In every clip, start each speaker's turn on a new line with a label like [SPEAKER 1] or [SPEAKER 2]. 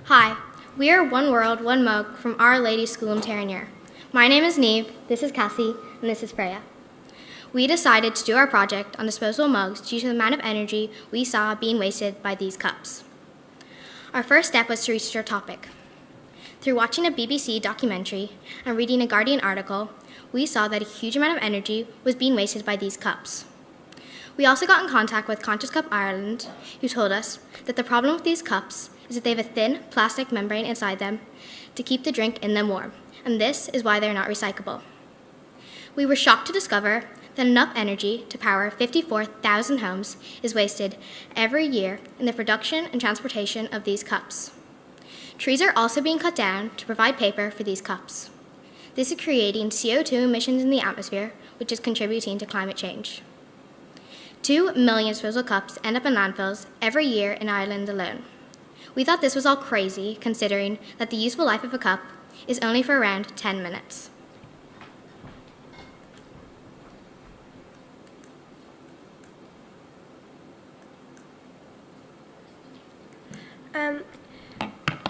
[SPEAKER 1] Hi, we are One World, One Mug from Our Lady School in Terranure. My name is Neve, this is Cassie, and this is Freya. We decided to do our project on disposable mugs due to the amount of energy we saw being wasted by these cups. Our first step was to research our topic. Through watching a BBC documentary and reading a Guardian article, we saw that a huge amount of energy was being wasted by these cups. We also got in contact with Conscious Cup Ireland, who told us that the problem with these cups is that they have a thin plastic membrane inside them to keep the drink in them warm, and this is why they are not recyclable. We were shocked to discover that enough energy to power 54,000 homes is wasted every year in the production and transportation of these cups. Trees are also being cut down to provide paper for these cups. This is creating CO2 emissions in the atmosphere, which is contributing to climate change. 2 million disposable cups end up in landfills every year in Ireland alone. We thought this was all crazy, considering that the useful life of a cup is only for around 10 minutes.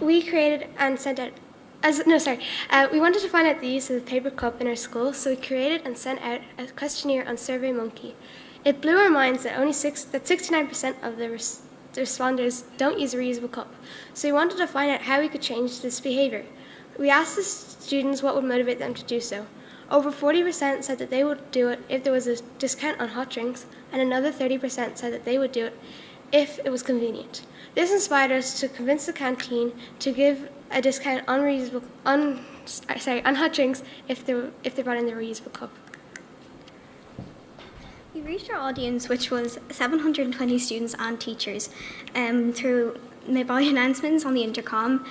[SPEAKER 2] We created and sent out, we wanted to find out the use of the paper cup in our school, so we created and sent out a questionnaire on SurveyMonkey. It blew our minds that 69% of the responders don't use a reusable cup, so we wanted to find out how we could change this behaviour. We asked the students what would motivate them to do so. Over 40% said that they would do it if there was a discount on hot drinks, and another 30% said that they would do it if it was convenient. This inspired us to convince the canteen to give a discount on hot drinks if they brought in their reusable cup.
[SPEAKER 3] We reached our audience, which was 720 students and teachers, through mobile announcements on the intercom,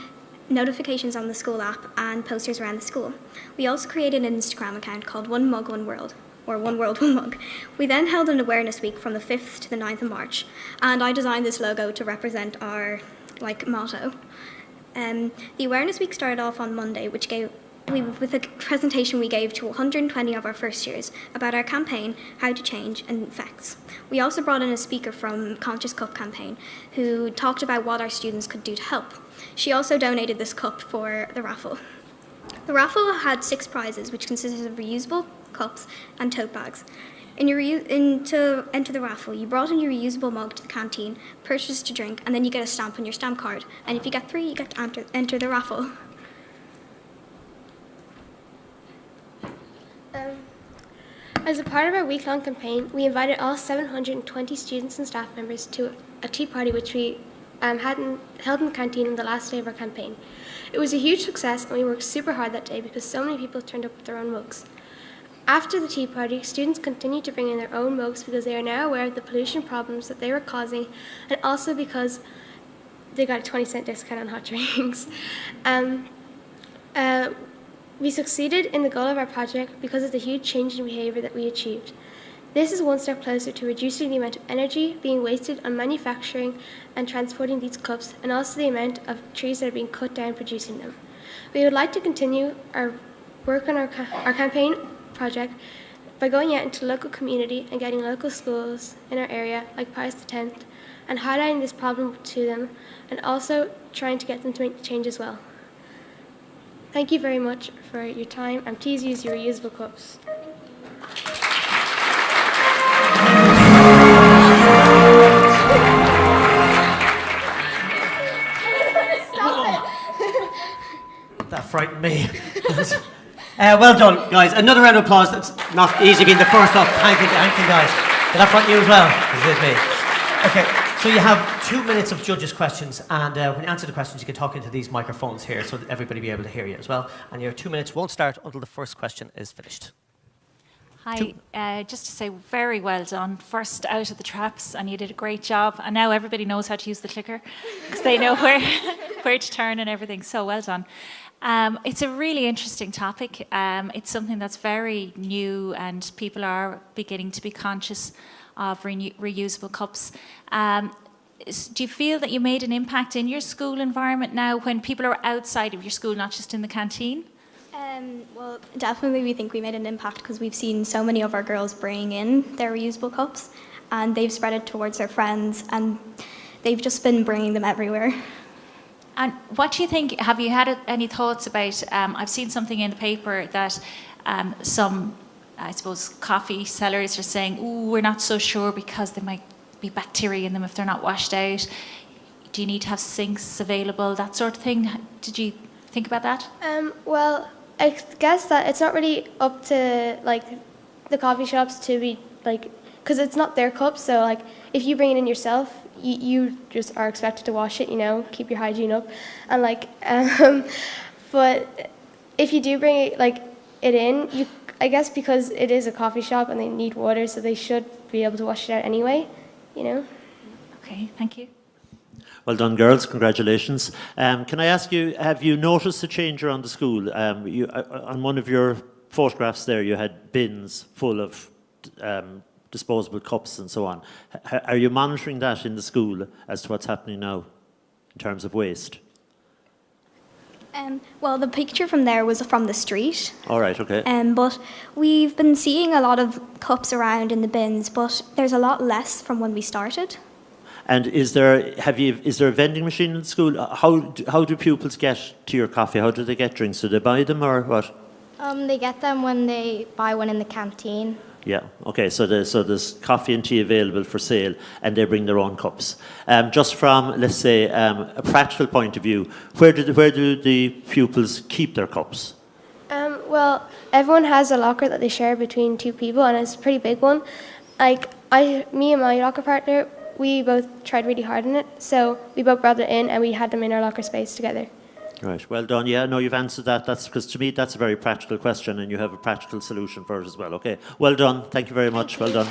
[SPEAKER 3] notifications on the school app, and posters around the school. We also created an Instagram account called One Mug, One World, or One World, One Mug. We then held an awareness week from the 5th to the 9th of March, and I designed this logo to represent our motto. The awareness week started off on Monday, with a presentation we gave to 120 of our first years about our campaign, How to Change, and facts. We also brought in a speaker from Conscious Cup campaign who talked about what our students could do to help. She also donated this cup for the raffle. The raffle had 6 prizes, which consisted of reusable cups and tote bags. To enter the raffle, you brought in your reusable mug to the canteen, purchased a drink, and then you get a stamp on your stamp card. And if you get 3, you get to enter the raffle.
[SPEAKER 2] As a part of our week-long campaign, we invited all 720 students and staff members to a tea party which we held in the canteen on the last day of our campaign. It was a huge success, and we worked super hard that day because so many people turned up with their own mugs. After the tea party, students continued to bring in their own mugs because they are now aware of the pollution problems that they were causing, and also because they got a 20-cent discount on hot drinks. We succeeded in the goal of our project because of the huge change in behaviour that we achieved. This is one step closer to reducing the amount of energy being wasted on manufacturing and transporting these cups, and also the amount of trees that are being cut down producing them. We would like to continue our work on our campaign project by going out into the local community and getting local schools in our area, like Pius X, and highlighting this problem to them, and also trying to get them to make the change as well. Thank you very much for your time, and please use your reusable cups.
[SPEAKER 4] That frightened me. Well done, guys. Another round of applause. That's not easy being the first up. Thank you, guys. Did that frighten you as well? It did me. Okay. So you have 2 minutes of judges' questions, and when you answer the questions, you can talk into these microphones here so that everybody will be able to hear you as well. And your 2 minutes won't start until the first question is finished.
[SPEAKER 5] Hi, just to say very well done. First out of the traps, and you did a great job. And now everybody knows how to use the clicker because they know where to turn and everything. So well done. It's a really interesting topic. It's something that's very new, and people are beginning to be conscious of reusable cups. Do you feel that you made an impact in your school environment now when people are outside of your school, not just in the canteen?
[SPEAKER 3] Well, definitely we think we made an impact because we've seen so many of our girls bring in their reusable cups, and they've spread it towards their friends, and they've just been bringing them everywhere.
[SPEAKER 5] And what do you think? Have you had any thoughts about? I've seen something in the paper that some, I suppose, coffee sellers are saying, "Ooh, we're not so sure because there might be bacteria in them if they're not washed out. Do you need to have sinks available? That sort of thing." Did you think about that?
[SPEAKER 2] Well, I guess that it's not really up to like the coffee shops to be like, because it's not their cups. So like, if you bring it in yourself, you just are expected to wash it. You know, keep your hygiene up, and like, but if you do bring it like it in, I guess because it is a coffee shop and they need water, so they should be able to wash it out anyway. You know.
[SPEAKER 5] Okay, thank you.
[SPEAKER 6] Well done, girls. Congratulations. Can I ask you, have you noticed a change around the school? On one of your photographs there, you had bins full of disposable cups and so on. Are you monitoring that in the school as to what's happening now in terms of waste?
[SPEAKER 3] Well, the picture from there was from the street.
[SPEAKER 6] All right, okay.
[SPEAKER 3] But we've been seeing a lot of cups around in the bins, but there's a lot less from when we started.
[SPEAKER 6] And is there a vending machine in the school? How do pupils get to your coffee? How do they get drinks? Do they buy them or what?
[SPEAKER 1] They get them when they buy one in the canteen.
[SPEAKER 6] Yeah. Okay. So there's coffee and tea available for sale, and they bring their own cups. Just from, let's say, a practical point of view, where do the pupils keep their cups?
[SPEAKER 2] Well, everyone has a locker that they share between two people, and it's a pretty big one. Like me and my locker partner, we both tried really hard on it, so we both brought it in and we had them in our locker space together.
[SPEAKER 6] Right, well done. Yeah, no, you've answered that. That's because to me that's a very practical question and you have a practical solution for it as well. Okay, well done. Thank you very much. Well done.